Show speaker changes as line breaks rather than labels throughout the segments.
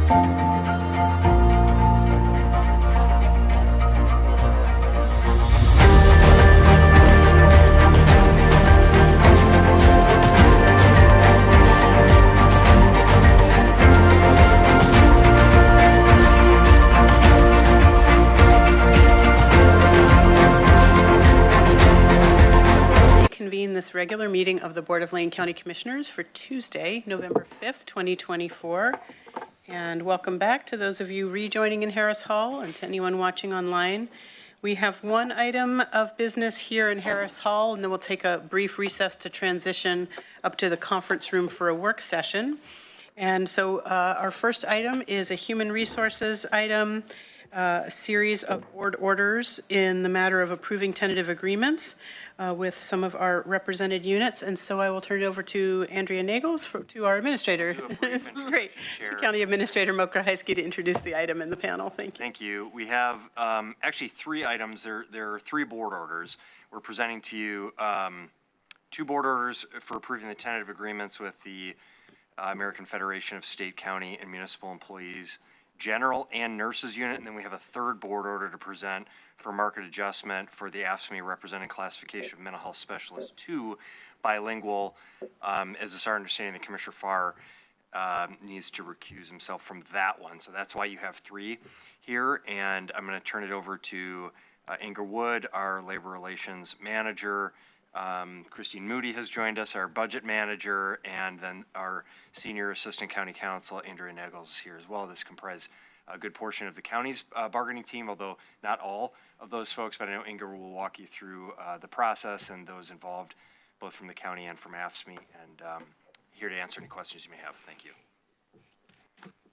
This regular meeting of the Board of Lane County Commissioners for Tuesday, November 5th, 2024. And welcome back to those of you rejoining in Harris Hall and to anyone watching online. We have one item of business here in Harris Hall, and then we'll take a brief recess to transition up to the conference room for a work session. And so our first item is a human resources item, a series of board orders in the matter of approving tentative agreements with some of our represented units. And so I will turn it over to Andrea Nagels, to our administrator. Great. To County Administrator Mo Kraheisky to introduce the item in the panel. Thank you.
Thank you. We have actually three items. There are three board orders. We're presenting to you two board orders for approving the tentative agreements with the American Federation of State, County, and Municipal Employees General and Nurses Unit, and then we have a third board order to present for market adjustment for the AFSCME representing classification of mental health specialist 2 bilingual. As is our understanding, the Commissioner Farr needs to recuse himself from that one, so that's why you have three here. And I'm going to turn it over to Inger Wood, our Labor Relations Manager. Christine Moody has joined us, our budget manager, and then our senior assistant county counsel, Andrea Nagels, is here as well. This comprises a good portion of the county's bargaining team, although not all of those folks, but I know Inger will walk you through the process and those involved, both from the county and from AFSCME, and here to answer any questions you may have. Thank you.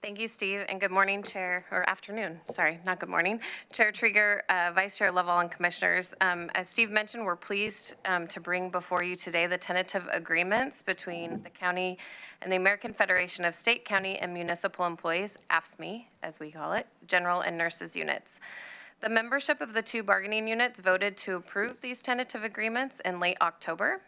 Thank you, Steve, and good morning, Chair, or afternoon, sorry, not good morning. Chair Trieger, Vice Chair Lovell, and Commissioners. As Steve mentioned, we're pleased to bring before you today the tentative agreements between the county and the American Federation of State, County, and Municipal Employees, AFSCME, as we call it, General and Nurses Units. The membership of the two bargaining units voted to approve these tentative agreements in late October.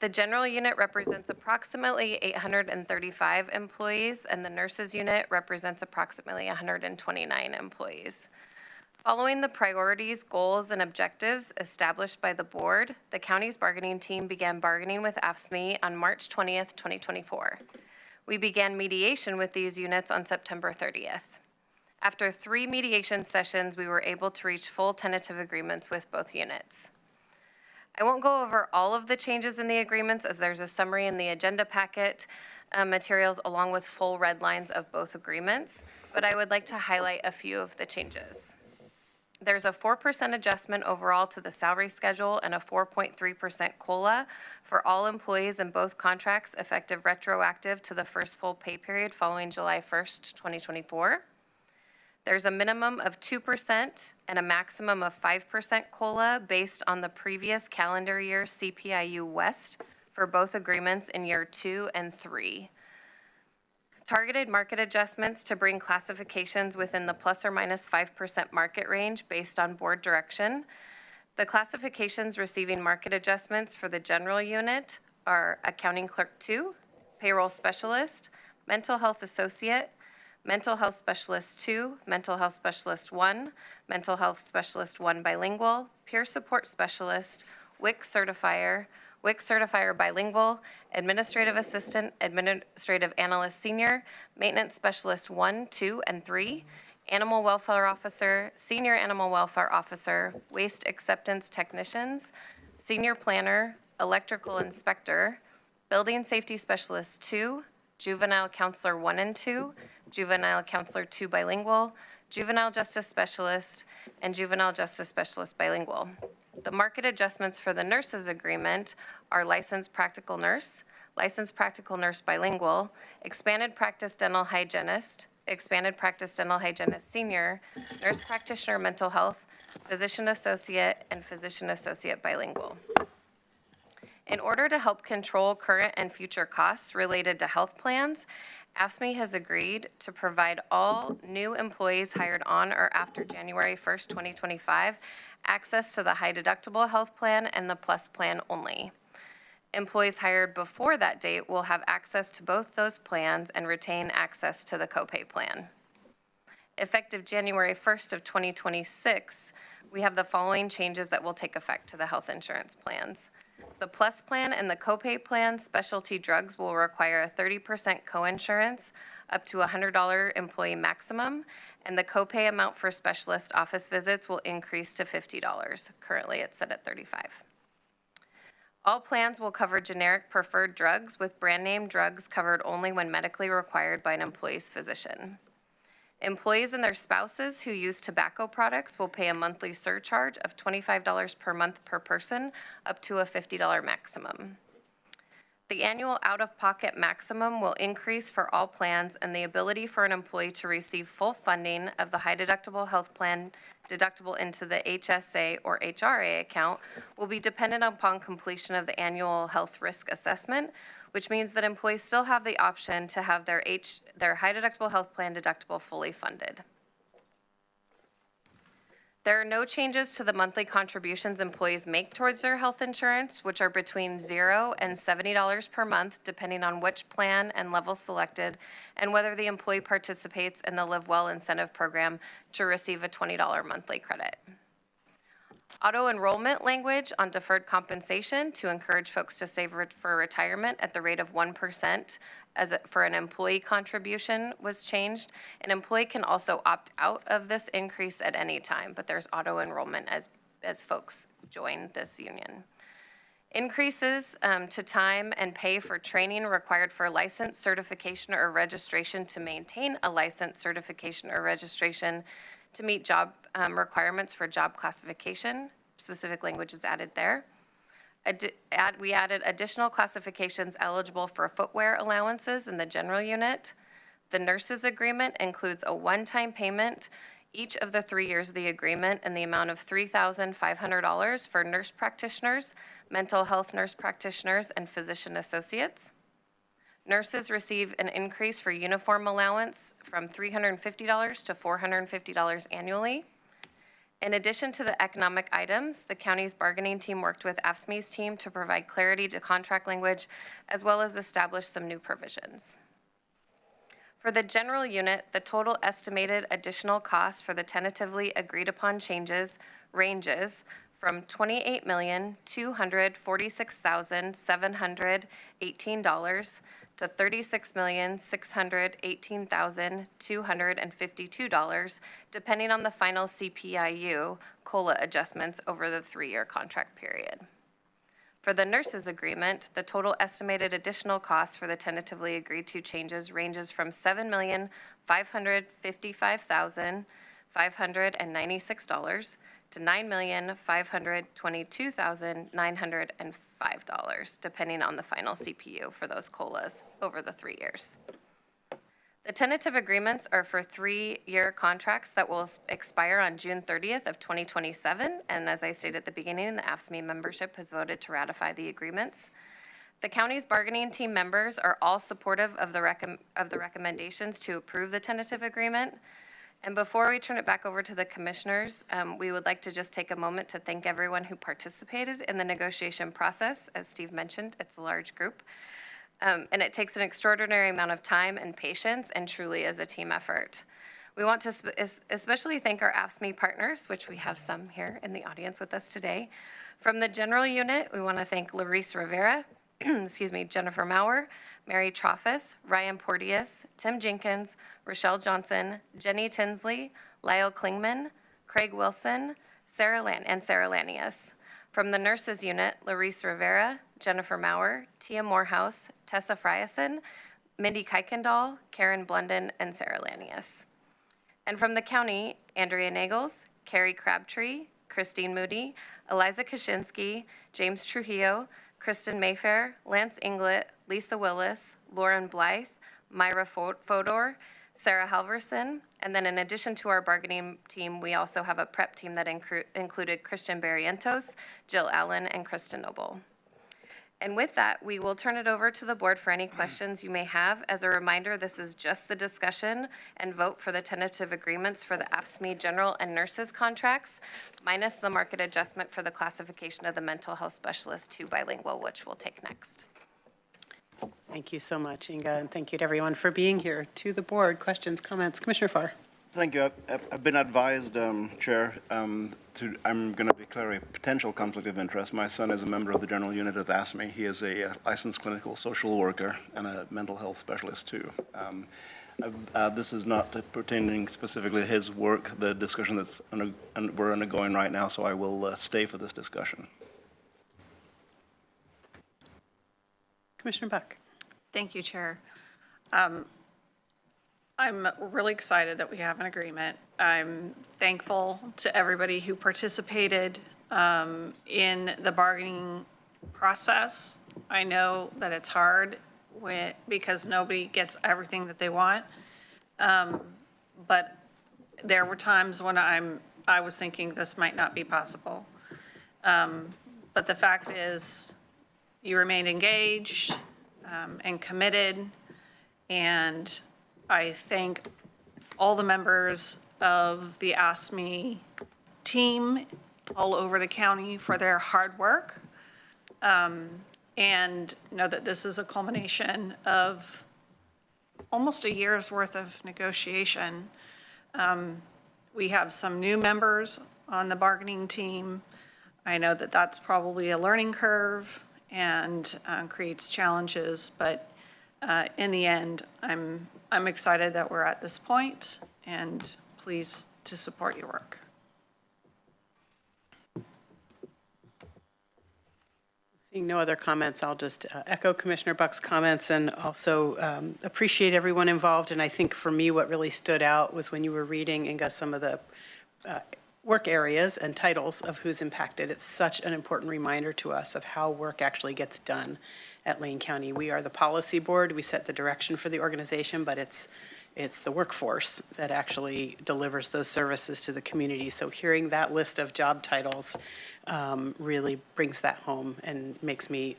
The general unit represents approximately 835 employees, and the nurses unit represents approximately 129 employees. Following the priorities, goals, and objectives established by the board, the county's bargaining team began bargaining with AFSCME on March 20th, 2024. We began mediation with these units on September 30th. After 3 mediation sessions, we were able to reach full tentative agreements with both units. I won't go over all of the changes in the agreements, as there's a summary in the agenda packet materials along with full red lines of both agreements, but I would like to highlight a few of the changes. There's a 4% adjustment overall to the salary schedule and a 4.3% COLA for all employees in both contracts effective retroactive to the first full pay period following July 1st, 2024. There's a minimum of 2% and a maximum of 5% COLA based on the previous calendar year CPIU West for both agreements in year 2 and 3. Targeted market adjustments to bring classifications within the plus or minus 5% market range based on board direction. The classifications receiving market adjustments for the general unit are Accounting Clerk 2, Payroll Specialist, Mental Health Associate, Mental Health Specialist 2, Mental Health Specialist 1, Mental Health Specialist 1 Bilingual, Peer Support Specialist, WIC Certifier Bilingual, Administrative Assistant, Administrative Analyst Senior, Maintenance Specialist 1, 2, and 3, Animal Welfare Officer, Senior Animal Welfare Officer, Waste Acceptance Technicians, Senior Planner, Electrical Inspector, Building Safety Specialist 2, Juvenile Counselor 1 and 2, Juvenile Counselor 2 Bilingual, Juvenile Justice Specialist, and Juvenile Justice Specialist Bilingual. The market adjustments for the nurses agreement are Licensed Practical Nurse Bilingual, Expanded Practice Dental Hygienist, Expanded Practice Dental Hygienist Senior, Nurse Practitioner Mental Health, Physician Associate, and Physician Associate Bilingual. In order to help control current and future costs related to health plans, AFSCME has agreed to provide all new employees hired on or after January 1st, 2025, access to the high deductible health plan and the plus plan only. Employees hired before that date will have access to both those plans and retain access to the copay plan. Effective January 1st of 2026, we have the following changes that will take effect to the health insurance plans. The Plus Plan and the copay plan specialty drugs will require a 30% coinsurance up to a $100 employee maximum, and the copay amount for specialist office visits will increase to $50. Currently, it's set at $35. All plans will cover generic preferred drugs, with brand name drugs covered only when medically required by an employee's physician. Employees and their spouses who use tobacco products will pay a monthly surcharge of $25 per month per person, up to a $50 maximum. The annual out-of-pocket maximum will increase for all plans, and the ability for an employee to receive full funding of the high-deductible health plan deductible into the HSA or HRA account will be dependent upon completion of the annual health risk assessment, which means that employees still have the option to have their high-deductible health plan deductible fully funded. There are no changes to the monthly contributions employees make towards their health insurance, which are between $0 and $70 per month, depending on which plan and level selected, and whether the employee participates in the Live Well incentive program to receive a $20 monthly credit. Auto enrollment language on deferred compensation to encourage folks to save for retirement at the rate of 1% for an employee contribution was changed. An employee can also opt out of this increase at any time, but there's auto enrollment as folks join this union. Increases to time and pay for training required for license, certification, or registration to maintain a license, certification, or registration to meet job requirements for job classification. Specific language is added there. We added additional classifications eligible for footwear allowances in the general unit. The nurses agreement includes a one-time payment each of the 3 years of the agreement in the amount of $3,500 for nurse practitioners, mental health nurse practitioners, and physician associates. Nurses receive an increase for uniform allowance from $350 to $450 annually. In addition to the economic items, the county's bargaining team worked with AFSCME's team to provide clarity to contract language, as well as establish some new provisions. For the general unit, the total estimated additional cost for the tentatively agreed upon changes ranges from $28,246,718 to $36,618,252, depending on the final CPIU COLA adjustments over the 3-year contract period. For the nurses agreement, the total estimated additional cost for the tentatively agreed to changes ranges from $7,555,596 to $9,522,905, depending on the final CPU for those COLAs over the 3 years. The tentative agreements are for 3-year contracts that will expire on June 30th of 2027, and as I stated at the beginning, the AFSCME membership has voted to ratify the agreements. The county's bargaining team members are all supportive of the recommendations to approve the tentative agreement. And before we turn it back over to the commissioners, we would like to just take a moment to thank everyone who participated in the negotiation process. As Steve mentioned, it's a large group. And it takes an extraordinary amount of time and patience, and truly is a team effort. We want to especially thank our AFSCME partners, which we have some here in the audience with us today. From the general unit, we want to thank Larice Rivera, Jennifer Maurer, Mary Troffus, Ryan Porteous, Tim Jenkins, Rochelle Johnson, Jenny Tinsley, Lyle Klingman, Craig Wilson, Sarah Lanius. From the nurses unit, Larice Rivera, Jennifer Maurer, Tia Morehouse, Tessa Frierson, Mindy Kuykendall, Karen Blunden, and Sarah Lanius. And from the county, Andrea Nagels, Carrie Crabtree, Christine Moody, Eliza Kaczynski, James Trujillo, Kristen Mayfair, Lance Inglett, Lisa Willis, Lauren Blythe, Myra Fodor, Sarah Halverson, and then in addition to our bargaining team, we also have a prep team that included Christian Barrientos, Jill Allen, and Kristen Noble. And with that, we will turn it over to the board for any questions you may have. As a reminder, this is just the discussion and vote for the tentative agreements for the AFSCME general and nurses contracts, minus the market adjustment for the classification of the mental health specialist to bilingual, which we'll take next.
Thank you so much, Inga, and thank you to everyone for being here. To the board, questions, comments? Commissioner Farr.
Thank you. I've been advised, Chair, I'm going to declare a potential conflict of interest. My son is a member of the general unit of AFSCME. He is a licensed clinical social worker and a mental health specialist, too. This is not pertaining specifically to his work, the discussion that's we're undergoing right now, so I will stay for this discussion.
Commissioner Buck.
Thank you, Chair. I'm really excited that we have an agreement. I'm thankful to everybody who participated in the bargaining process. I know that it's hard because nobody gets everything that they want. But there were times when I was thinking this might not be possible. But the fact is, you remained engaged and committed, and I thank all the members of the AFSCME team all over the county for their hard work, and know that this is a culmination of almost a year's worth of negotiation. We have some new members on the bargaining team. I know that that's probably a learning curve and creates challenges, but in the end, I'm excited that we're at this point, and pleased to support your work.
Seeing no other comments, I'll just echo Commissioner Buck's comments and also appreciate everyone involved. And I think for me, what really stood out was when you were reading, Inga, some of the work areas and titles of who's impacted. It's such an important reminder to us of how work actually gets done at Lane County. We are the policy board. We set the direction for the organization, but it's the workforce that actually delivers those services to the community. So hearing that list of job titles really brings that home and makes me,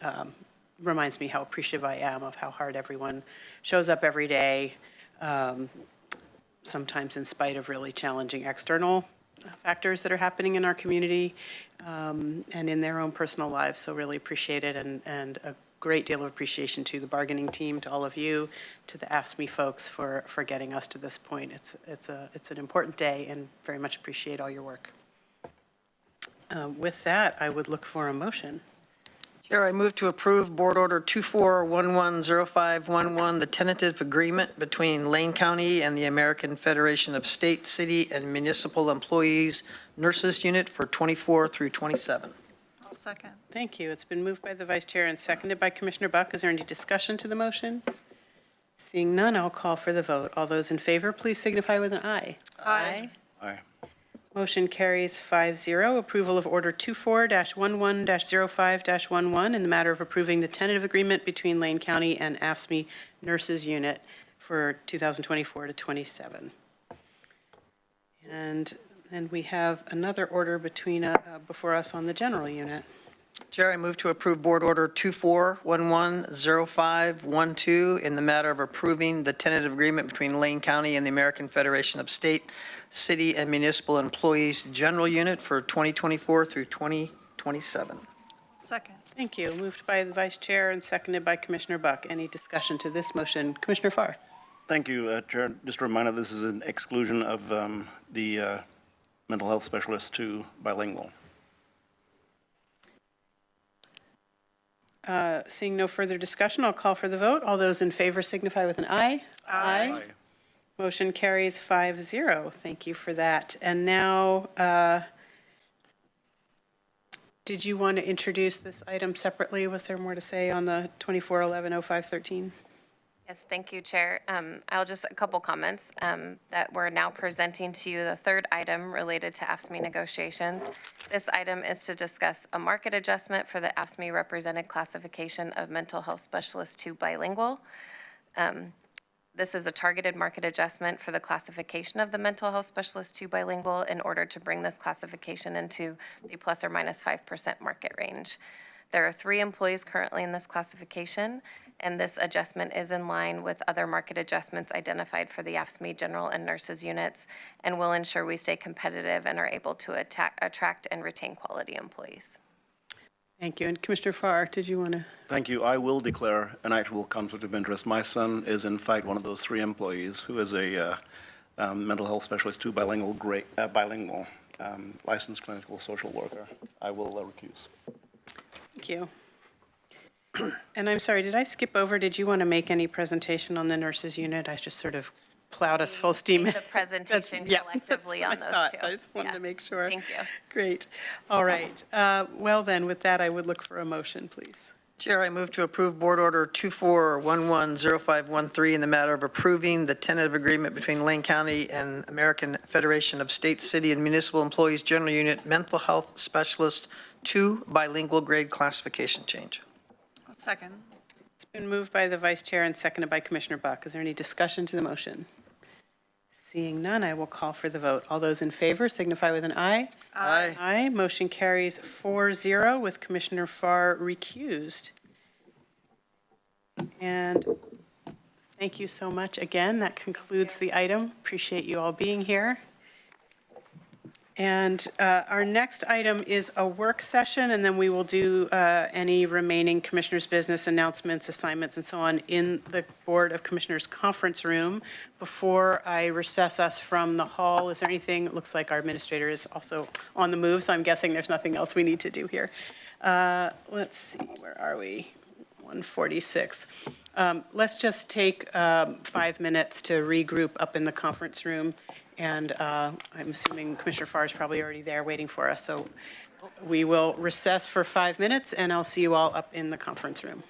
reminds me how appreciative I am of how hard everyone shows up every day, sometimes in spite of really challenging external factors that are happening in our community and in their own personal lives. So really appreciate it, and a great deal of appreciation to the bargaining team, to all of you, to the AFSCME folks for getting us to this point. It's an important day, and very much appreciate all your work. With that, I would look for a motion.
Chair, I move to approve Board Order 24110511, the tentative agreement between Lane County and the American Federation of State, City, and Municipal Employees Nurses Unit for 24 through 27.
I'll second.
Thank you. It's been moved by the Vice Chair and seconded by Commissioner Buck. Is there any discussion to the motion? Seeing none, I'll call for the vote. All those in favor, please signify with an aye.
Aye.
Aye.
Motion carries 5-0. Approval of Order 24-11-05-11 in the matter of approving the tentative agreement between Lane County and AFSCME Nurses Unit for 2024 to 27. And then we have another order before us on the general unit.
Chair, I move to approve Board Order 24110512 in the matter of approving the tentative agreement between Lane County and the American Federation of State, City, and Municipal Employees General Unit for 2024 through 2027.
Second.
Thank you. Moved by the Vice Chair and seconded by Commissioner Buck. Any discussion to this motion? Commissioner Farr.
Thank you, Chair. Just a reminder, this is an exclusion of the mental health specialist to bilingual.
Seeing no further discussion, I'll call for the vote. All those in favor signify with an aye.
Aye.
Motion carries 5-0. Thank you for that. And now, did you want to introduce this item separately? Was there more to say on the 24-11-05-13?
Yes, thank you, Chair. I'll just, a couple comments that we're now presenting to you. The third item related to AFSCME negotiations. This item is to discuss a market adjustment for the AFSCME represented classification of mental health specialists to bilingual. This is a targeted market adjustment for the classification of the mental health specialist to bilingual in order to bring this classification into the plus or minus 5% market range. There are 3 employees currently in this classification, and this adjustment is in line with other market adjustments identified for the AFSCME general and nurses units, and will ensure we stay competitive and are able to attract and retain quality employees.
Thank you. And Commissioner Farr, did you want to?
Thank you. I will declare an actual conflict of interest. My son is in fact one of those 3 employees who is a mental health specialist, 2 bilingual, licensed clinical social worker. I will recuse.
Thank you. And I'm sorry, did I skip over? Did you want to make any presentation on the nurses unit? I just sort of plowed us full steam.
The presentation
Yeah,
collectively
that's
on
what I
those
thought.
2.
I just wanted
Yeah.
to make sure.
Thank you.
Great. All right. Well then, with that, I would look for a motion, please.
Chair, I move to approve Board Order 24110513 in the matter of approving the tentative agreement between Lane County and American Federation of State, City, and Municipal Employees General Unit Mental Health Specialist 2 bilingual grade classification change.
Second.
It's been moved by the Vice Chair and seconded by Commissioner Buck. Is there any discussion to the motion? Seeing none, I will call for the vote. All those in favor signify with an aye.
Aye.
Aye. Motion carries 4-0 with Commissioner Farr recused. And thank you so much again. That concludes the item. Appreciate you all being here. And our next item is a work session, and then we will do any remaining commissioners' business announcements, assignments, and so on in the Board of Commissioners conference room. Before I recess us from the hall, is there anything? It looks like our administrator is also on the move, so I'm guessing there's nothing else we need to do here. Let's see, where are we? 1:46. Let's just take 5 minutes to regroup up in the conference room. And I'm assuming Commissioner Farr is probably already there waiting for us. So we will recess for 5 minutes, and I'll see you all up in the conference room.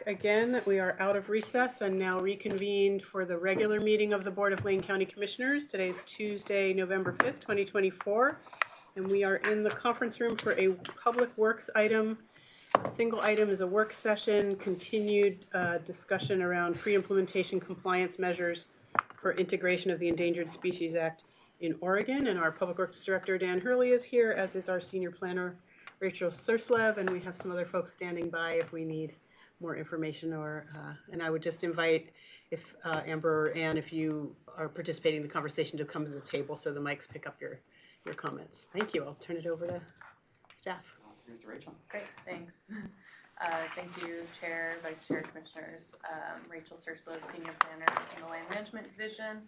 Again, we are out of recess and now reconvened for the regular meeting of the Board of Lane County Commissioners. Today is Tuesday, November 5th, 2024, and we are in the conference room for a Public Works item. A single item is a work session, continued discussion around pre-implementation compliance measures for integration of the Endangered Species Act in Oregon. And our Public Works Director, Dan Hurley, is here, as is our Senior Planner, Rachel Surslev, and we have some other folks standing by if we need more information and I would just invite if Amber or Ann, if you are participating in the conversation, to come to the table so the mics pick up your comments. Thank you. I'll turn it over to staff.
Mr. Rachel.
Great, thanks. Thank you, Chair, Vice Chair, Commissioners. Rachel Surslev, Senior Planner in the Land Management Division.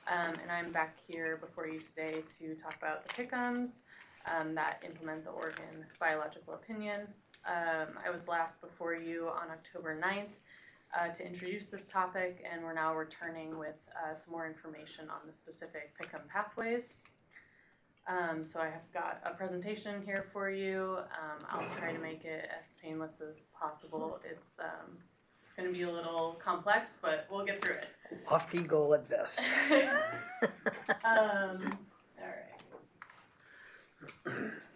And I'm back here before you today to talk about the PICUMs that implement the Oregon Biological Opinion. I was last before you on October 9th to introduce this topic, and we're now returning with some more information on the specific PICUM pathways. So I have got a presentation here for you. I'll try to make it as painless as possible. It's going to be a little complex, but we'll get through it.
Lofty goal at best.
All right.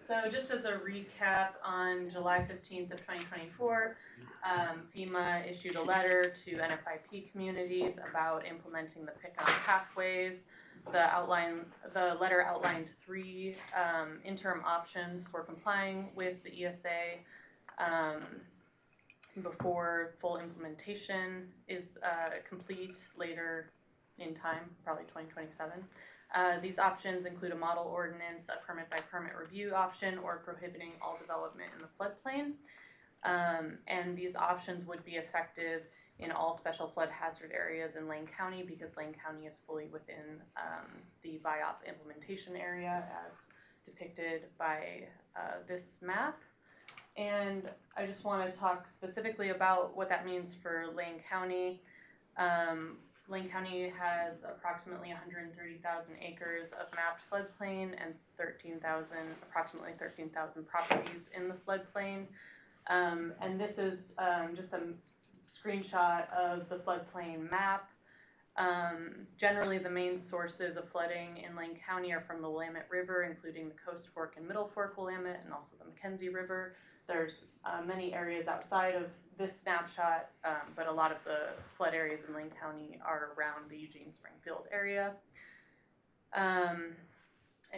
So just as a recap, on July 15th of 2024, FEMA issued a letter to NFIP communities about implementing the PICUM pathways. The letter outlined 3 interim options for complying with the ESA before full implementation is complete later in time, probably 2027. These options include a model ordinance, a permit-by-permit review option, or prohibiting all development in the floodplain. And these options would be effective in all special flood hazard areas in Lane County, because Lane County is fully within the BIOP implementation area as depicted by this map. And I just want to talk specifically about what that means for Lane County. Lane County has approximately 130,000 acres of mapped floodplain and approximately 13,000 properties in the floodplain. And this is just a screenshot of the floodplain map. Generally, the main sources of flooding in Lane County are from the Willamette River, including the Coast Fork and Middle Fork Willamette, and also the McKenzie River. There's many areas outside of this snapshot, but a lot of the flood areas in Lane County are around the Eugene-Springfield area. And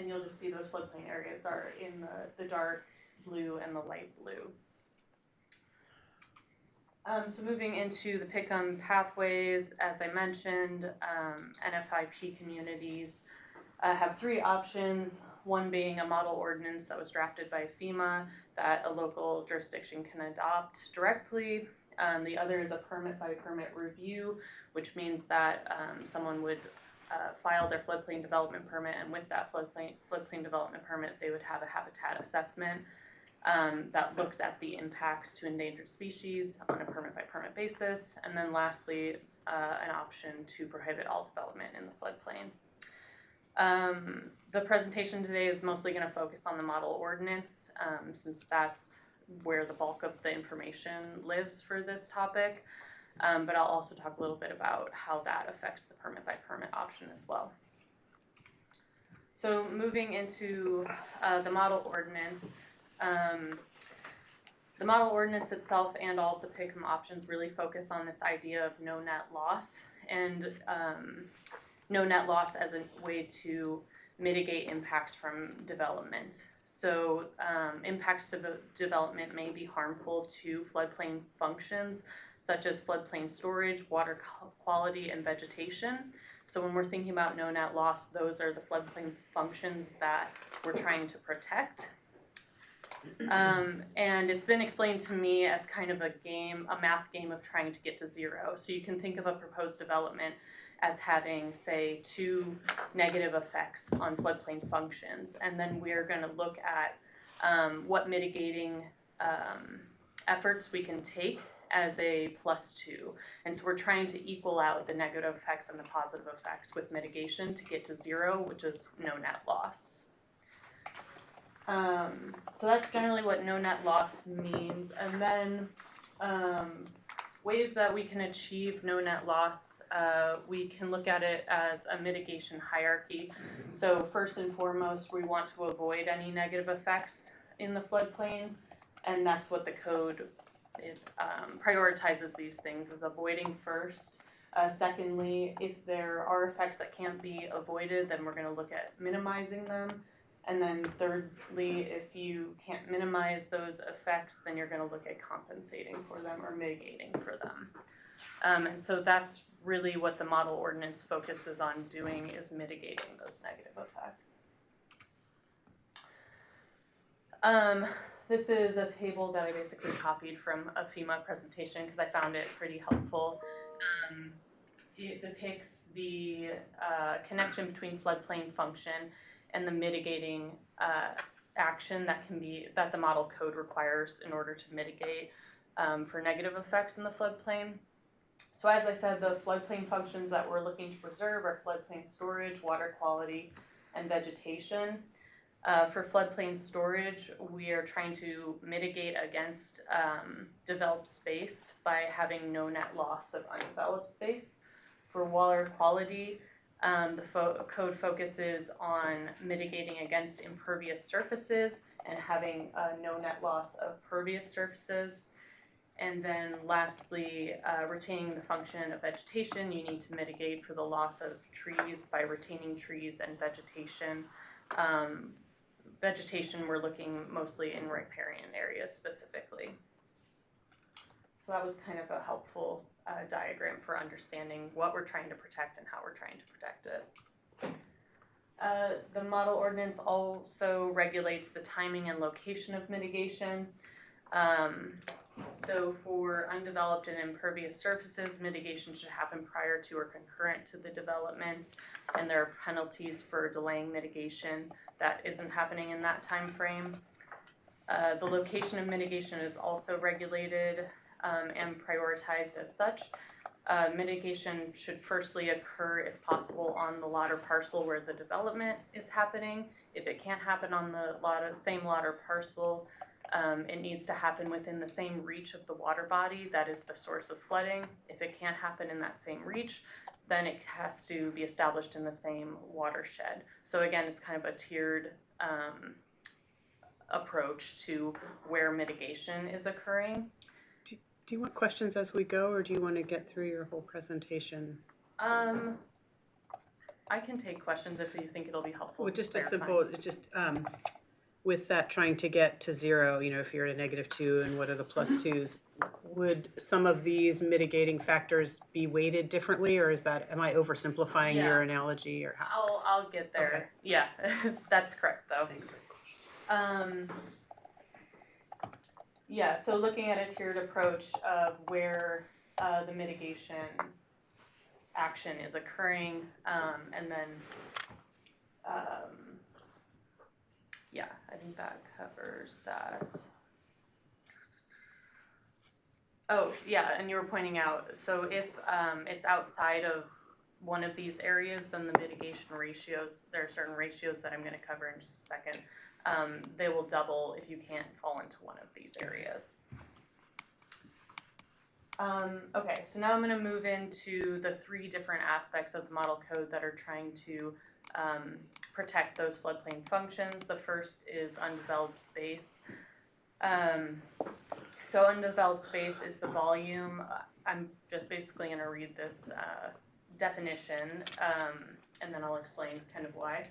you'll just see those floodplain areas are in the dark blue and the light blue. So moving into the PICUM pathways, as I mentioned, NFIP communities have 3 options, one being a model ordinance that was drafted by FEMA that a local jurisdiction can adopt directly. The other is a permit-by-permit review, which means that someone would file their floodplain development permit, and with that floodplain development permit, they would have a habitat assessment that looks at the impacts to endangered species on a permit-by-permit basis. And then lastly, an option to prohibit all development in the floodplain. The presentation today is mostly going to focus on the model ordinance, since that's where the bulk of the information lives for this topic. But I'll also talk a little bit about how that affects the permit-by-permit option as well. So moving into the model ordinance. The model ordinance itself and all of the PICUM options really focus on this idea of no net loss, and no net loss as a way to
mitigate impacts from development. So impacts to the development may be harmful to floodplain functions such as floodplain storage, water quality, and vegetation. So when we're thinking about no net loss, those are the floodplain functions that we're trying to protect. And it's been explained to me as kind of a math game of trying to get to zero. So you can think of a proposed development as having, say, 2 negative effects on floodplain functions. And then we're going to look at what mitigating efforts we can take as a +2. And so we're trying to equal out the negative effects and the positive effects with mitigation to get to zero, which is no net loss. So that's generally what no net loss means. And then ways that we can achieve no net loss, we can look at it as a mitigation hierarchy. So first and foremost, we want to avoid any negative effects in the floodplain, and that's what the code prioritizes these things, as avoiding first. Secondly, if there are effects that can't be avoided, then we're going to look at minimizing them. And then thirdly, if you can't minimize those effects, then you're going to look at compensating for them or mitigating for them. And so that's really what the model ordinance focuses on doing, is mitigating those negative effects. This is a table that I basically copied from a FEMA presentation because I found it pretty helpful. It depicts the connection between floodplain function and the mitigating action that the model code requires in order to mitigate for negative effects in the floodplain. So as I said, the floodplain functions that we're looking to preserve are floodplain storage, water quality, and vegetation. For floodplain storage, we are trying to mitigate against developed space by having no net loss of undeveloped space. For water quality, the code focuses on mitigating against impervious surfaces and having no net loss of pervious surfaces. And then lastly, retaining the function of vegetation, you need to mitigate for the loss of trees by retaining trees and vegetation. Vegetation, we're looking mostly in riparian areas specifically. So that was kind of a helpful diagram for understanding what we're trying to protect and how we're trying to protect it. The model ordinance also regulates the timing and location of mitigation. So for undeveloped and impervious surfaces, mitigation should happen prior to or concurrent to the development, and there are penalties for delaying mitigation that isn't happening in that time frame. The location of mitigation is also regulated and prioritized as such. Mitigation should firstly occur, if possible, on the lot or parcel where the development is happening. If it can't happen on the same lot or parcel, it needs to happen within the same reach of the water body that is the source of flooding. If it can't happen in that same reach, then it has to be established in the same watershed. So again, it's kind of a tiered approach to where mitigation is occurring.
Do you want questions as we go, or do you want to get through your whole presentation?
I can take questions if you think it'll be helpful.
Well, just a
clarifying.
simple, with that trying to get to zero, if you're at a -2 and what are the +2s, would some of these mitigating factors be weighted differently, or am I oversimplifying your analogy, or how?
I'll get there.
Okay.
Yeah, that's correct though.
Thanks.
Yeah, so looking at a tiered approach of where the mitigation action is occurring, and then yeah, I think that covers that. Oh, yeah, and you were pointing out, so if it's outside of one of these areas, then the mitigation ratios, there are certain ratios that I'm going to cover in just a second, they will double if you can't fall into one of these areas. Okay, so now I'm going to move into the 3 different aspects of the model code that are trying to protect those floodplain functions. The first is undeveloped space. So undeveloped space is the volume. I'm just basically going to read this definition. and then I'll explain kind of why.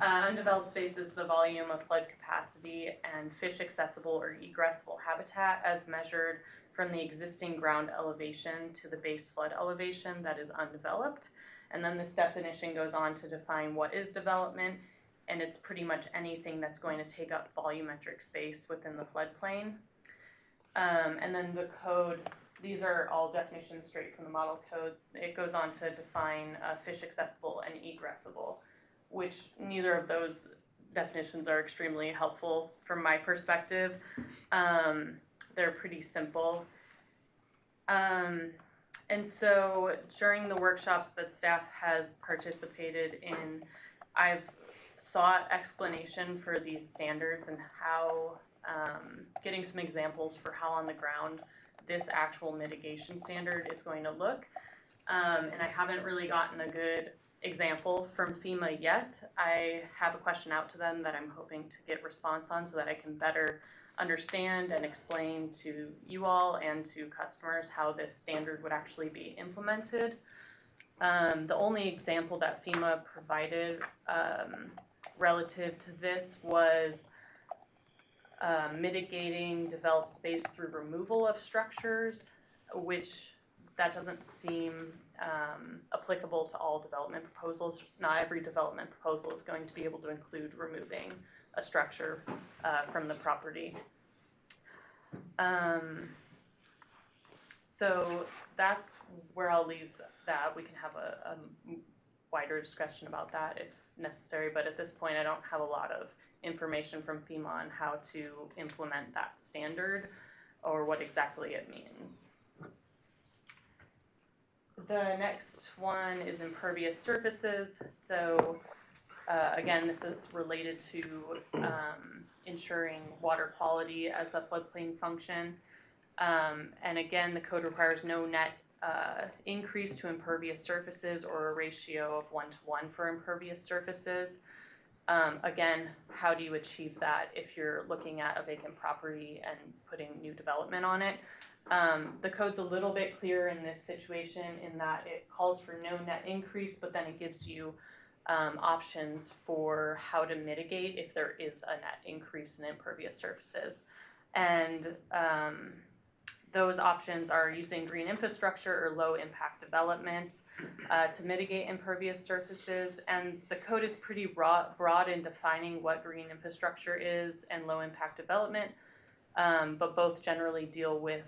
Undeveloped space is the volume of flood capacity and fish accessible or egressable habitat as measured from the existing ground elevation to the base flood elevation that is undeveloped. And then this definition goes on to define what is development, and it's pretty much anything that's going to take up volumetric space within the floodplain. And then the code, these are all definitions straight from the model code. It goes on to define fish accessible and egressable, which neither of those definitions are extremely helpful from my perspective. They're pretty simple. And so during the workshops that staff has participated in, I've sought explanation for these standards and how, getting some examples for how on the ground this actual mitigation standard is going to look. And I haven't really gotten a good example from FEMA yet. I have a question out to them that I'm hoping to get response on so that I can better understand and explain to you all and to customers how this standard would actually be implemented. The only example that FEMA provided relative to this was mitigating developed space through removal of structures, which that doesn't seem applicable to all development proposals. Not every development proposal is going to be able to include removing a structure from the property. So that's where I'll leave that. We can have a wider discussion about that if necessary, but at this point I don't have a lot of information from FEMA on how to implement that standard or what exactly it means. The next one is impervious surfaces. So again, this is related to ensuring water quality as a floodplain function. And again, the code requires no net increase to impervious surfaces or a ratio of 1-to-1 for impervious surfaces. Again, how do you achieve that if you're looking at a vacant property and putting new development on it? The code's a little bit clearer in this situation in that it calls for no net increase, but then it gives you options for how to mitigate if there is a net increase in impervious surfaces. And those options are using green infrastructure or low impact development to mitigate impervious surfaces. And the code is pretty broad in defining what green infrastructure is and low impact development, but both generally deal with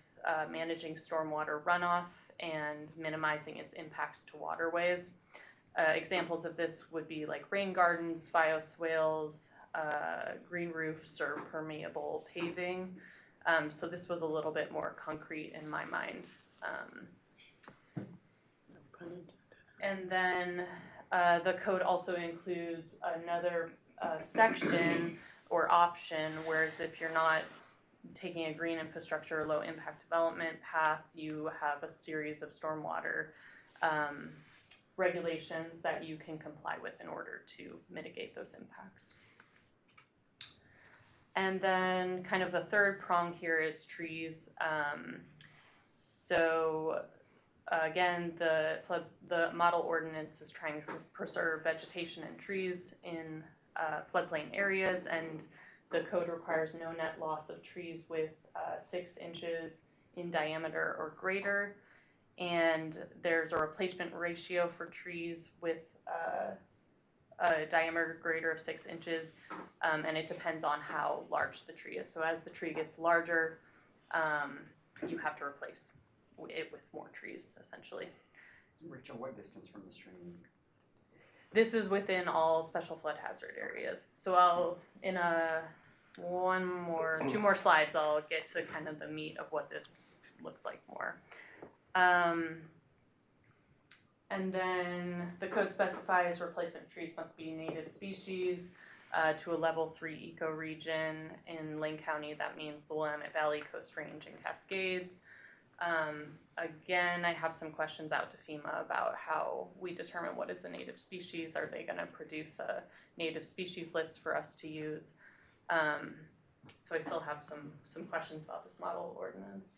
managing stormwater runoff and minimizing its impacts to waterways. Examples of this would be like rain gardens, bioswales, green roofs, or permeable paving. So this was a little bit more concrete in my mind. And then the code also includes another section or option, whereas if you're not taking a green infrastructure or low impact development path, you have a series of stormwater regulations that you can comply with in order to mitigate those impacts. And then kind of the third prong here is trees. Again, the model ordinance is trying to preserve vegetation and trees in floodplain areas, and the code requires no net loss of trees with 6 inches in diameter or greater. And there's a replacement ratio for trees with a diameter greater of 6 inches, and it depends on how large the tree is. So as the tree gets larger, you have to replace it with more trees, essentially.
Rachel, what distance from the stream?
This is within all special flood hazard areas. So I'll, in two more slides, I'll get to kind of the meat of what this looks like more. And then the code specifies replacement trees must be native species to a level 3 ecoregion. In Lane County, that means the Willamette Valley, Coast Range, and Cascades. Again, I have some questions out to FEMA about how we determine what is a native species. Are they going to produce a native species list for us to use? So I still have some questions about this model ordinance.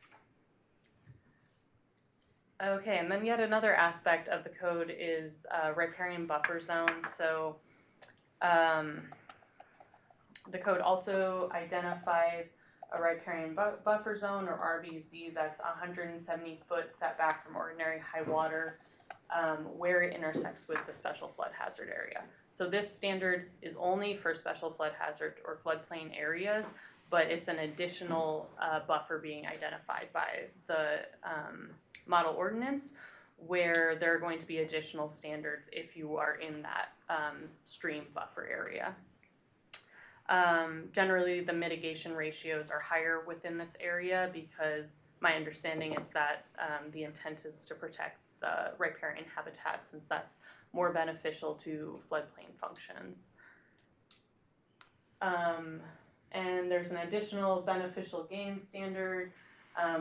Okay, and then yet another aspect of the code is riparian buffer zone. So the code also identifies a riparian buffer zone, or RBZ, that's 170-foot setback from ordinary high water where it intersects with the special flood hazard area. So this standard is only for special flood hazard or floodplain areas, but it's an additional buffer being identified by the model ordinance, where there are going to be additional standards if you are in that stream buffer area. Generally, the mitigation ratios are higher within this area because my understanding is that the intent is to protect the riparian habitat, since that's more beneficial to floodplain functions. And there's an additional beneficial gain standard,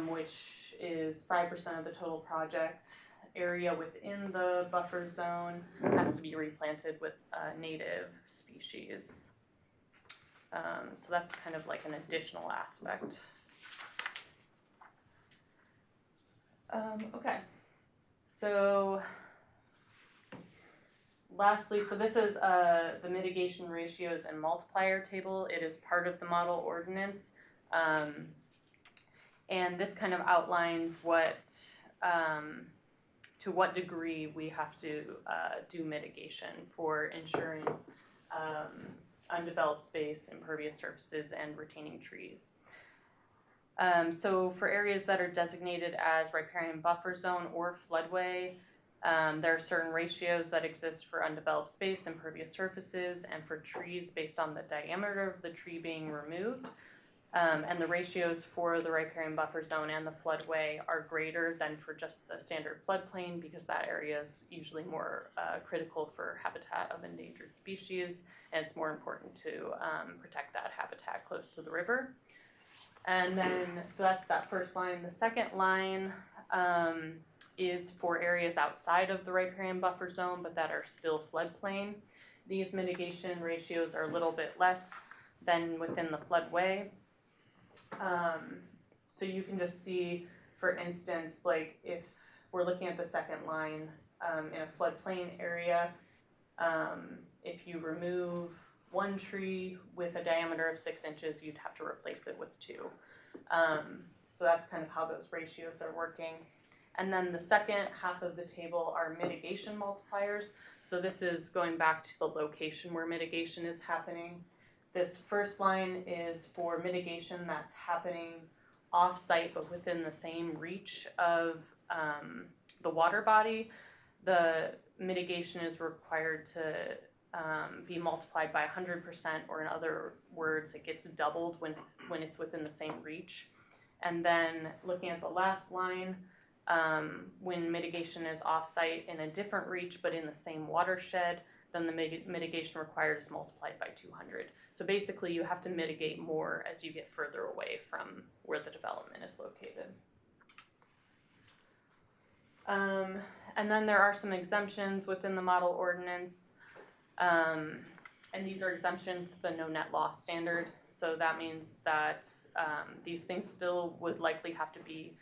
which is 5% of the total project area within the buffer zone has to be replanted with native species. So that's kind of like an additional aspect. Okay, so lastly, so this is the mitigation ratios and multiplier table. It is part of the model ordinance. And this kind of outlines what, to what degree we have to do mitigation for ensuring undeveloped space, impervious surfaces, and retaining trees. So for areas that are designated as riparian buffer zone or floodway, there are certain ratios that exist for undeveloped space, impervious surfaces, and for trees based on the diameter of the tree being removed. And the ratios for the riparian buffer zone and the floodway are greater than for just the standard floodplain, because that area is usually more critical for habitat of endangered species, and it's more important to protect that habitat close to the river. And then, so that's that first line. The second line is for areas outside of the riparian buffer zone, but that are still floodplain. These mitigation ratios are a little bit less than within the floodway. So you can just see, for instance, like if we're looking at the second line, in a floodplain area, if you remove one tree with a diameter of 6 inches, you'd have to replace it with 2. So that's kind of how those ratios are working. And then the second half of the table are mitigation multipliers. So this is going back to the location where mitigation is happening. This first line is for mitigation that's happening off-site but within the same reach of the water body. The mitigation is required to be multiplied by 100%, or in other words, it gets doubled when it's within the same reach. And then looking at the last line, when mitigation is off-site in a different reach but in the same watershed, then the mitigation required is multiplied by 200. So basically you have to mitigate more as you get further away from where the development is located. And then there are some exemptions within the model ordinance. And these are exemptions to the no net loss standard. So that means that these things still would likely have to be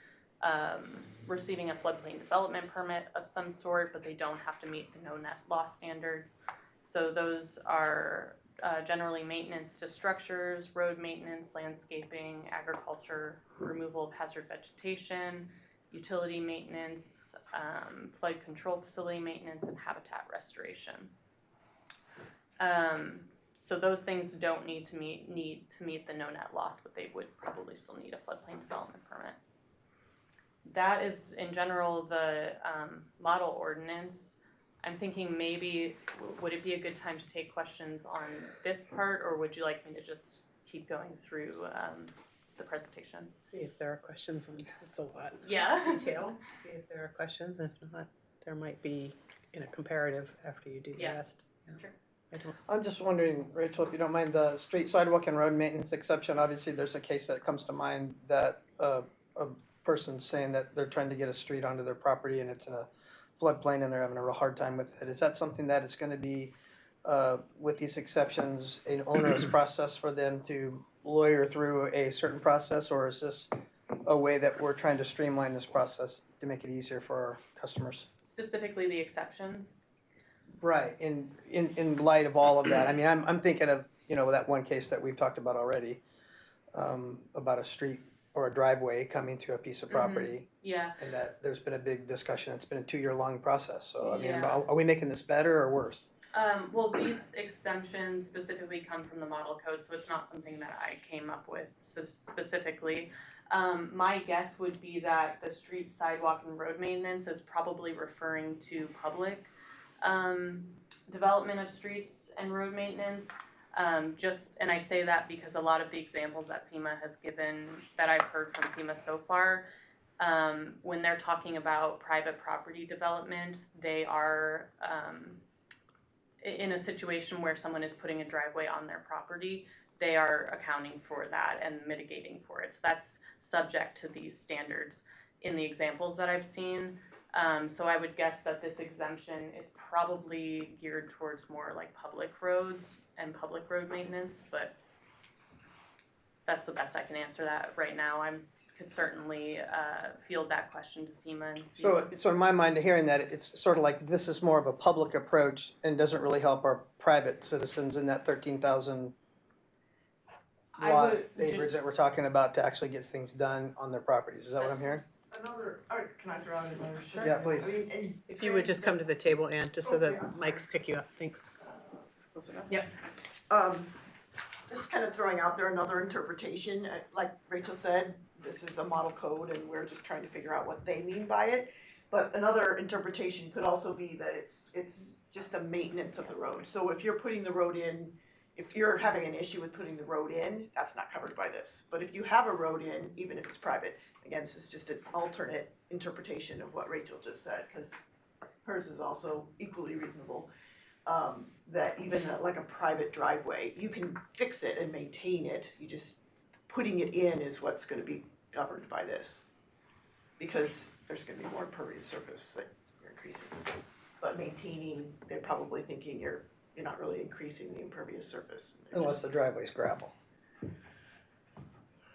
receiving a floodplain development permit of some sort, but they don't have to meet the no net loss standards. So those are generally maintenance to structures, road maintenance, landscaping, agriculture, removal of hazard vegetation, utility maintenance, flood control facility maintenance, and habitat restoration. So those things don't need to meet the no net loss, but they would probably still need a floodplain development permit. That is, in general, the model ordinance. I'm thinking maybe, would it be a good time to take questions on this part, or would you like me to just keep going through the presentation?
See if there are questions, and it's a lot
Yeah.
of detail. See if there are questions. If not, there might be in a comparative after you do the
Yeah.
rest. Yeah.
Sure.
I don't.
I'm just wondering, Rachel, if you don't mind, the street, sidewalk, and road maintenance exception, obviously there's a case that comes to mind that a person's saying that they're trying to get a street onto their property and it's in a floodplain and they're having a real hard time with it. Is that something that is going to be, with these exceptions, an onerous process for them to lawyer through a certain process, or is this a way that we're trying to streamline this process to make it easier for our customers.
Specifically the exceptions.
Right, in light of all of that, I mean, I'm thinking of, you know, that one case that we've talked about already, about a street or a driveway coming through a piece of property,
Yeah.
and that there's been a big discussion, it's been a 2-year-long process, so, I mean,
Yeah.
are we making this better or worse?
Well, these exemptions specifically come from the model code, so it's not something that I came up with specifically. My guess would be that the street, sidewalk, and road maintenance is probably referring to public development of streets and road maintenance. And I say that because a lot of the examples that FEMA has given, that I've heard from FEMA so far, when they're talking about private property development, they are in a situation where someone is putting a driveway on their property, they are accounting for that and mitigating for it. So that's subject to these standards in the examples that I've seen. So I would guess that this exemption is probably geared towards more like public roads and public road maintenance, but that's the best I can answer that right now. I could certainly field that question to FEMA and see.
So in my mind, hearing that, it's sort of like this is more of a public approach and doesn't really help our private citizens in that 13,000 lot acreage that we're talking about to actually get things done on their properties. Is that what I'm hearing?
Can I throw out another? Sure.
Yeah, please.
I mean, and
If you would just come to the table, Ann, just so the mics pick you up, thanks.
Close enough?
Yep.
Just kind of throwing out there another interpretation, like Rachel said, this is a model code and we're just trying to figure out what they mean by it. But another interpretation could also be that it's just the maintenance of the road. So if you're putting the road in, if you're having an issue with putting the road in, that's not covered by this. But if you have a road in, even if it's private, again, this is just an alternate interpretation of what Rachel just said, because hers is also equally reasonable. That even like a private driveway, you can fix it and maintain it. You just, putting it in is what's gonna be governed by this. Because there's gonna be more impervious surface that you're increasing. But maintaining, they're probably thinking you're not really increasing the impervious surface. They're
Unless
just-
the driveway's gravel.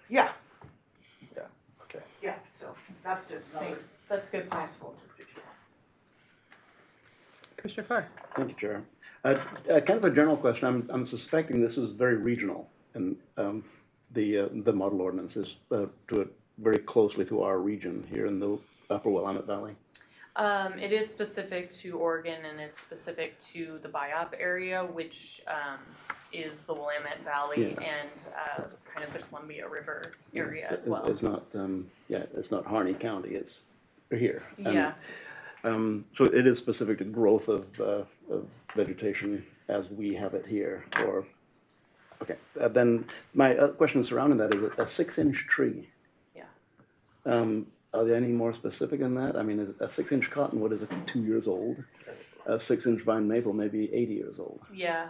Yeah,
Okay.
yeah, so that's just another
Thanks, that's a good point.
possible interpretation.
Commissioner Farr.
Thank you, Chair. Kind of a general question. I'm suspecting this is very regional, and the model ordinance is to it very closely to our region here in the Upper Willamette Valley.
It is specific to Oregon and it's specific to the Biop area, which is the Willamette Valley and kind of the Columbia River area as well.
It's not, it's not Harney County. It's here. And,
Yeah.
so it is specific to growth of vegetation as we have it here, or, okay. Then my question surrounding that is a 6-inch tree.
Yeah.
Are there any more specific than that? I mean, is a 6-inch cottonwood is 2 years old. A 6-inch vine maple may be 80 years old.
Yeah,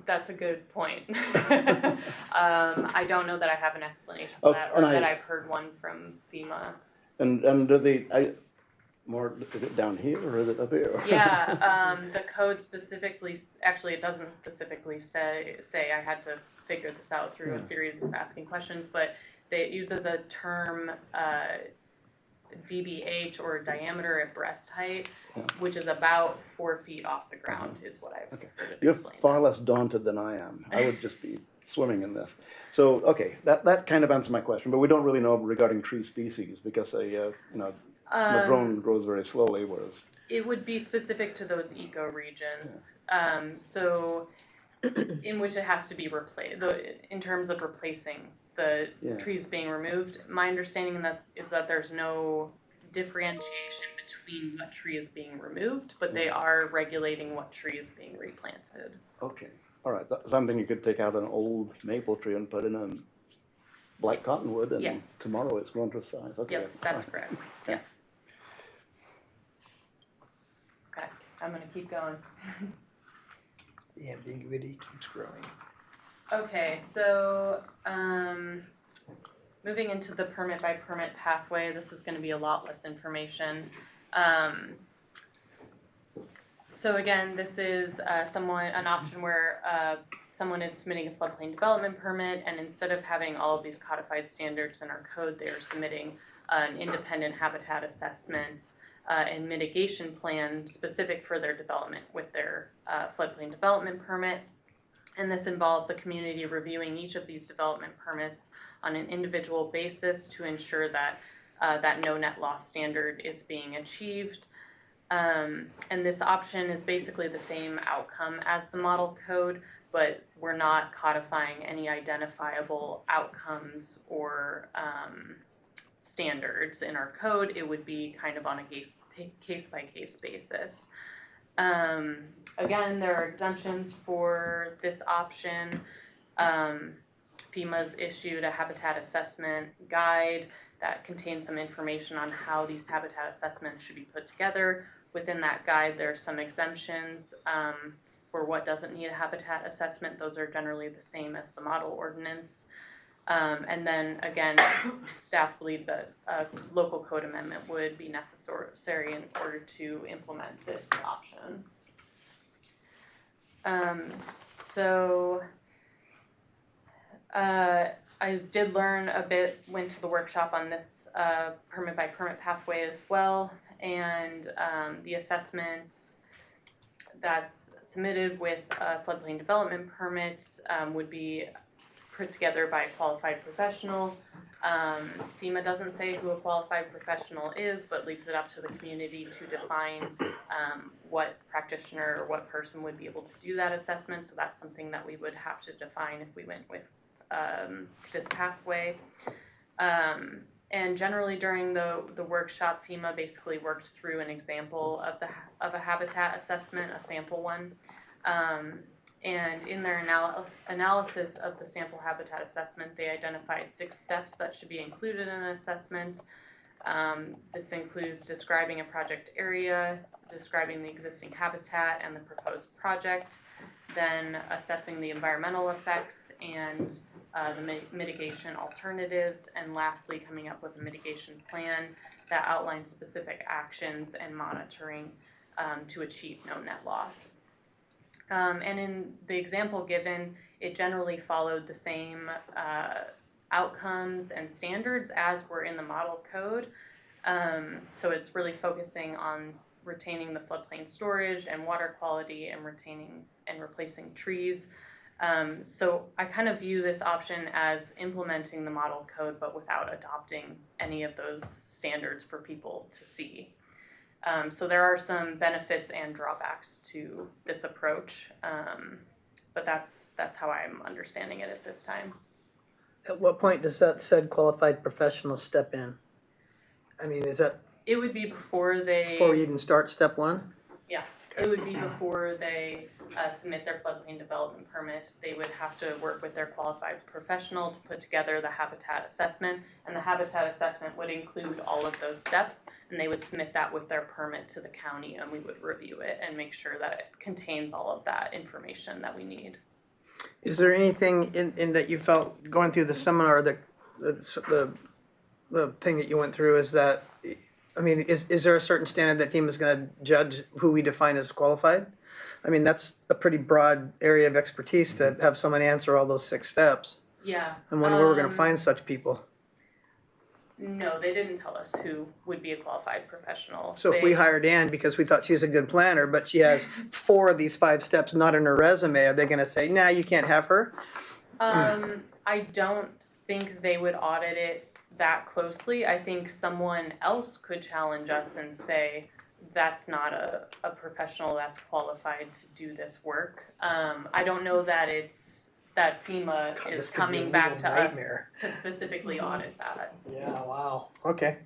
that's a good point. I don't know that I have an explanation for that, or
and
that I've heard one from FEMA.
And do they, is it down here or is it up here?
Yeah, the code specifically, actually, it doesn't specifically say, I had to figure this out through a series of asking questions, but it uses a term, DBH, or diameter at breast height, which is about 4 feet off the ground, is what I've heard it
You're
explained.
far less daunted than I am. I would just be swimming in this. So, okay, that kind of answers my question, but we don't really know regarding tree species because madrone grows very slowly, whereas.
It would be specific to those ecoregions. So in which it has to be replaced, in terms of replacing the trees being removed. My understanding is that there's no differentiation between what tree is being removed, but they are regulating what tree is being replanted.
Okay, all right, that's something you could take out an old maple tree and put in a black cottonwood and tomorrow it's grown to size. Okay.
Yep, that's
fine.
correct, yeah. Okay, I'm gonna keep going.
The ambiguity keeps growing.
Okay, so, moving into the permit by permit pathway, this is gonna be a lot less information. So again, this is an option where someone is submitting a floodplain development permit, and instead of having all of these codified standards in our code, they are submitting an independent habitat assessment and mitigation plan specific for their development with their floodplain development permit. And this involves a community reviewing each of these development permits on an individual basis to ensure that that no net loss standard is being achieved. And this option is basically the same outcome as the model code, but we're not codifying any identifiable outcomes or standards in our code. It would be kind of on a case-by-case basis. Again, there are exemptions for this option. FEMA's issued a habitat assessment guide that contains some information on how these habitat assessments should be put together. Within that guide, there are some exemptions for what doesn't need a habitat assessment. Those are generally the same as the model ordinance. And then again, staff believe that a local code amendment would be necessary in order to implement this option. I did learn a bit, went to the workshop on this permit by permit pathway as well, and the assessment that's submitted with a floodplain development permit would be put together by a qualified professional. FEMA doesn't say who a qualified professional is, but leaves it up to the community to define what practitioner or what person would be able to do that assessment. So that's something that we would have to define if we went with this pathway. And generally during the workshop, FEMA basically worked through an example of a habitat assessment, a sample one. And in their analysis of the sample habitat assessment, they identified 6 steps that should be included in an assessment. This includes describing a project area, describing the existing habitat and the proposed project, then assessing the environmental effects and the mitigation alternatives, and lastly, coming up with a mitigation plan that outlines specific actions and monitoring to achieve no net loss. And in the example given, it generally followed the same outcomes and standards as were in the model code. So it's really focusing on retaining the floodplain storage and water quality and retaining and replacing trees. So I kind of view this option as implementing the model code, but without adopting any of those standards for people to see. So there are some benefits and drawbacks to this approach, but that's how I'm understanding it at this time.
At what point does that said qualified professional step in? I mean, is that
It would be before they.
before you even start step 1?
Yeah, it would be before they submit their floodplain development permit. They would have to work with their qualified professional to put together the habitat assessment, and the habitat assessment would include all of those steps, and they would submit that with their permit to the county, and we would review it and make sure that it contains all of that information that we need.
Is there anything in that you felt going through the seminar, the thing that you went through is that, I mean, is there a certain standard that FEMA's going to judge who we define as qualified? I mean, that's a pretty broad area of expertise to have someone answer all those 6 steps.
Yeah.
I wonder where we're going to find such people.
No, they didn't tell us who would be a qualified professional.
So if we hired Ann because we thought she was a good planner, but she has 4 of these 5 steps not in her resume, are they going to say, nah, you can't have her?
I don't think they would audit it that closely. I think someone else could challenge us and say, that's not a professional that's qualified to do this work. I don't know that that FEMA
God,
is
this could be a
coming back
legal
to
nightmare.
us to specifically audit that.
Yeah, wow. Okay.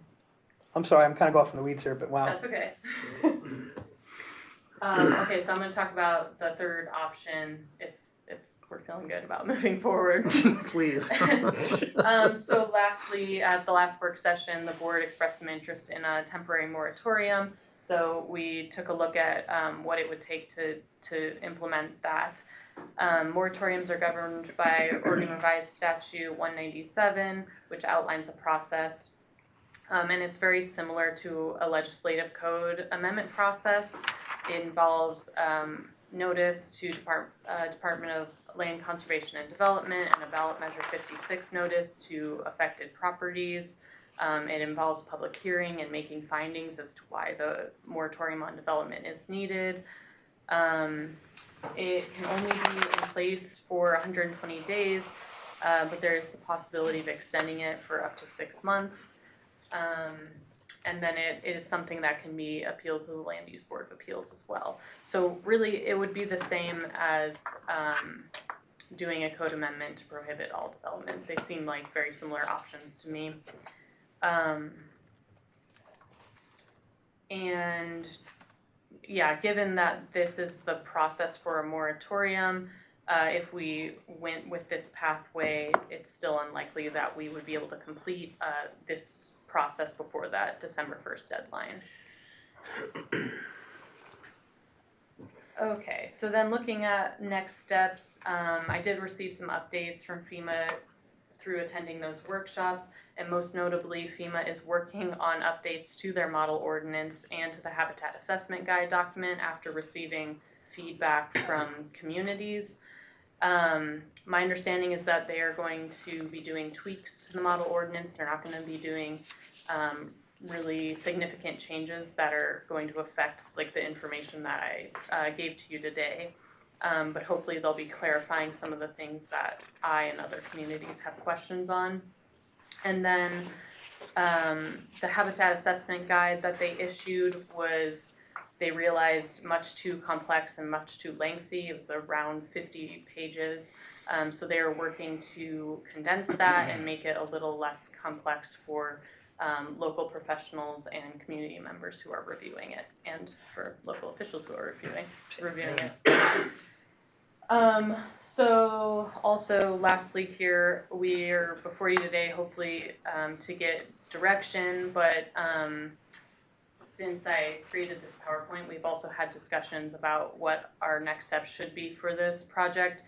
I'm sorry, I'm kind of off in the weeds here, but wow.
That's okay. Okay, so I'm going to talk about the third option if we're feeling good about moving forward.
Please.
So lastly, at the last work session, the board expressed some interest in a temporary moratorium. So we took a look at what it would take to implement that. Moratoriums are governed by Oregon Revised Statute 197, which outlines a process. And it's very similar to a legislative code amendment process. It involves notice to Department of Land Conservation and Development, and a ballot measure 56 notice to affected properties. It involves public hearing and making findings as to why the moratorium on development is needed. It can only be in place for 120 days, but there is the possibility of extending it for up to 6 months. And then it is something that can be appealed to the Land Use Board of Appeals as well. So really, it would be the same as doing a code amendment to prohibit all development. They seem like very similar options to me. And yeah, given that this is the process for a moratorium, if we went with this pathway, it's still unlikely that we would be able to complete this process before that December 1st deadline. Okay, so then looking at next steps, I did receive some updates from FEMA through attending those workshops, and most notably, FEMA is working on updates to their model ordinance and to the Habitat Assessment Guide document after receiving feedback from communities. My understanding is that they are going to be doing tweaks to the model ordinance. They're not going to be doing really significant changes that are going to affect like the information that I gave to you today. But hopefully they'll be clarifying some of the things that I and other communities have questions on. And then the Habitat Assessment Guide that they issued was, they realized, much too complex and much too lengthy. It was around 50 pages. So they are working to condense that and make it a little less complex for local professionals and community members who are reviewing it, and for local officials who are reviewing it. So also lastly here, we're before you today hopefully to get direction, but since I created this PowerPoint, we've also had discussions about what our next steps should be for this project.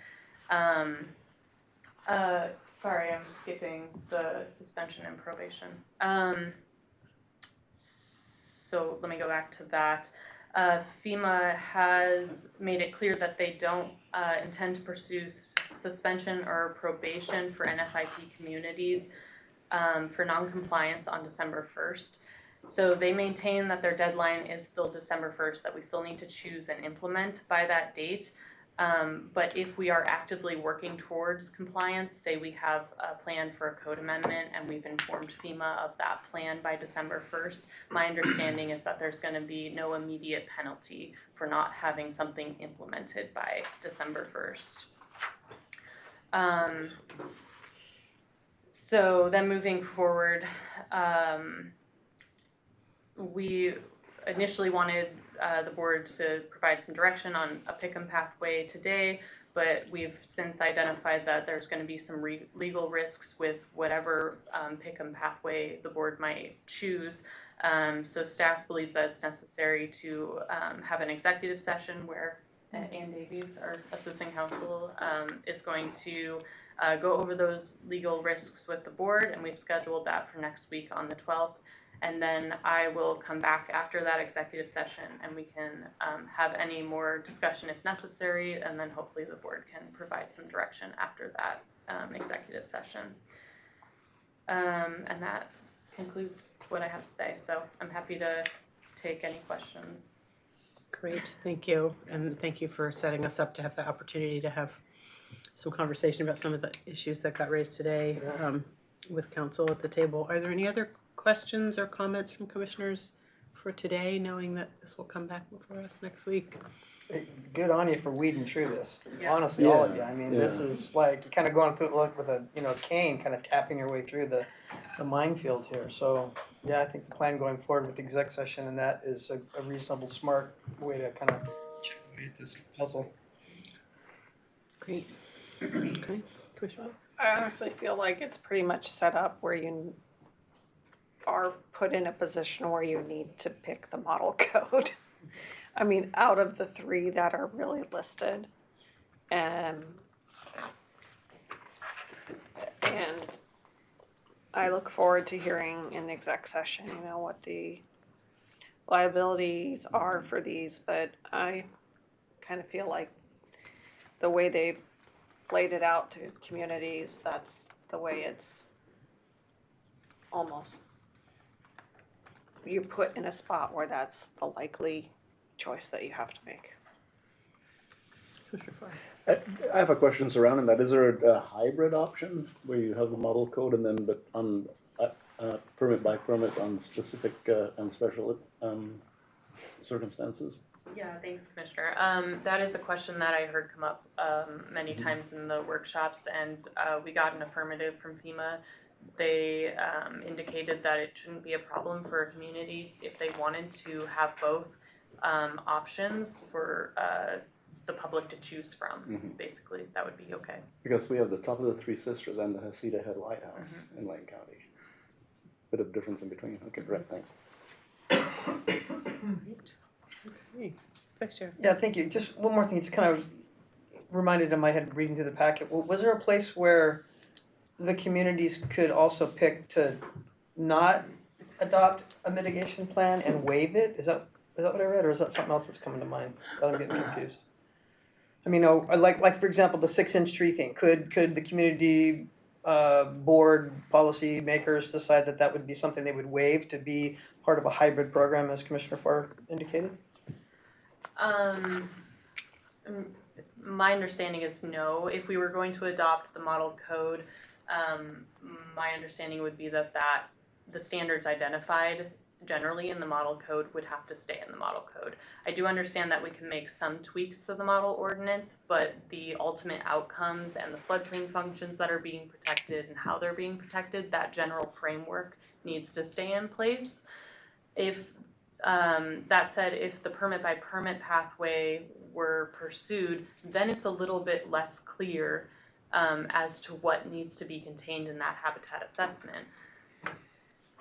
Sorry, I'm skipping the suspension and probation. So let me go back to that. FEMA has made it clear that they don't intend to pursue suspension or probation for NFIP communities for noncompliance on December 1st. So they maintain that their deadline is still December 1st, that we still need to choose and implement by that date. But if we are actively working towards compliance, say we have a plan for a code amendment and we've informed FEMA of that plan by December 1st, my understanding is that there's going to be no immediate penalty for not having something implemented by December 1st. So then moving forward, we initially wanted the board to provide some direction on a pick-em pathway today, but we've since identified that there's going to be some legal risks with whatever pick-em pathway the board might choose. So staff believes that it's necessary to have an executive session where Ann Davies, our assistant counsel, is going to go over those legal risks with the board, and we've scheduled that for next week on the 12th. And then I will come back after that executive session and we can have any more discussion if necessary, and then hopefully the board can provide some direction after that executive session. And that concludes what I have to say. So I'm happy to take any questions.
Great, thank you. And thank you for setting us up to have the opportunity to have some conversation about some of the issues that got raised today with council at the table. Are there any other questions or comments from commissioners for today, knowing that this will come back before us next week?
Good on you for weeding through this.
Yeah.
Honestly, all of you. I mean, this is like you're kind of going through it like with a cane, kind of tapping your way through the minefield here. So yeah, I think the plan going forward with the exec session and that is a reasonable, smart way to kind of chip away at this puzzle.
Great. Okay, Commissioner.
I honestly feel like it's pretty much set up where you are put in a position where you need to pick the model code. I mean, out of the three that are really listed, and I look forward to hearing in the exec session, what the liabilities are for these, but I kind of feel like the way they've laid it out to communities, that's the way it's almost, you're put in a spot where that's the likely choice that you have to make.
I have a question surrounding that. Is there a hybrid option where you have the model code and then but on permit by permit on specific and special circumstances?
Yeah, thanks, Commissioner. That is a question that I heard come up many times in the workshops, and we got an affirmative from FEMA. They indicated that it shouldn't be a problem for a community if they wanted to have both options for the public to choose from. Basically, that would be okay.
Because we have the top of the Three Sisters and the Heceta Head Lighthouse in Lane County. Bit of difference in between. Okay, great, thanks.
Okay. Vice Chair.
Yeah, thank you. Just one more thing. It's kind of reminded in my head reading through the packet. Was there a place where the communities could also pick to not adopt a mitigation plan and waive it? Is that what I read, or is that something else that's coming to mind that I'm getting confused? I mean, like for example, the 6-inch tree thing. Could the community board policy makers decide that would be something they would waive to be part of a hybrid program, as Commissioner Farr indicated?
My understanding is no. If we were going to adopt the model code, my understanding would be that the standards identified generally in the model code would have to stay in the model code. I do understand that we can make some tweaks to the model ordinance, but the ultimate outcomes and the floodplain functions that are being protected and how they're being protected, that general framework needs to stay in place. If that said, if the permit by permit pathway were pursued, then it's a little bit less clear as to what needs to be contained in that habitat assessment.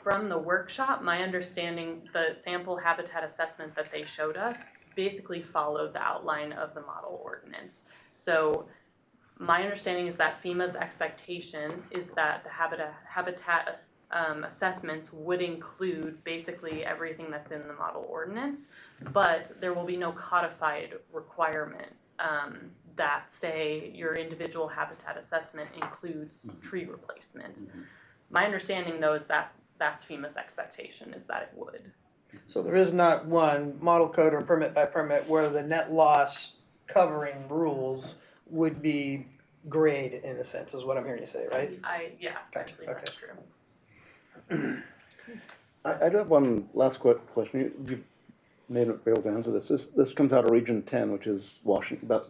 From the workshop, my understanding, the sample habitat assessment that they showed us basically followed the outline of the model ordinance. So my understanding is that FEMA's expectation is that the habitat assessments would include basically everything that's in the model ordinance, but there will be no codified requirement that say your individual habitat assessment includes tree replacement. My understanding though is that that's FEMA's expectation, is that it would.
So there is not one model code or permit by permit where the net loss covering rules would be grade in a sense, is what I'm hearing you say, right?
Yeah,
Gotcha.
I believe that's true.
I do have one last question. You may not be able to answer this. This comes out of Region 10, which is Washington, about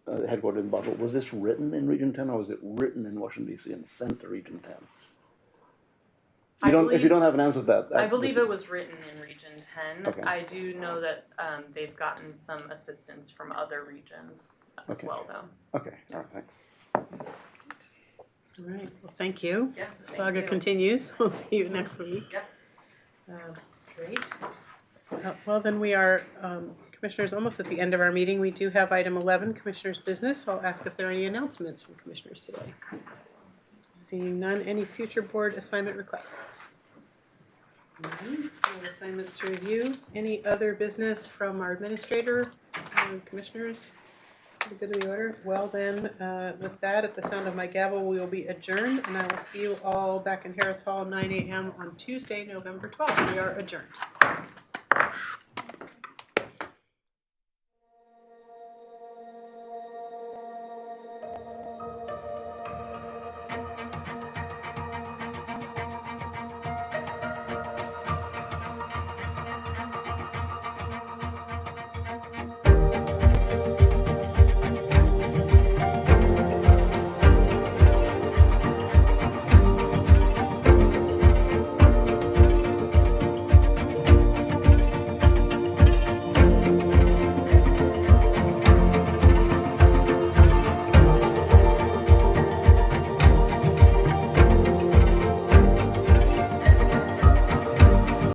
headquartered in Boswell. Was this written in Region 10, or was it written in Washington, D.C. and sent to Region 10? If you don't have an answer to that.
I believe it was written in Region 10.
Okay.
I do know that they've gotten some assistance from other regions as well, though.
Okay, all right, thanks.
All right, well, thank you.
Yeah,
The
thank
saga
you.
continues. We'll see you next week.
Yep.
Great. Well, then we are, Commissioners, almost at the end of our meeting. We do have item 11, Commissioners' Business. So I'll ask if there are any announcements from Commissioners today. Seeing none, any future board assignment requests? None. No assignments to review. Any other business from our administrator and Commissioners? Pretty good of the order. well then, with that, at the sound of my gavel, we will be adjourned, and I will see you all back in Harris Hall, 9 a.m. on Tuesday, November 12th. We are adjourned.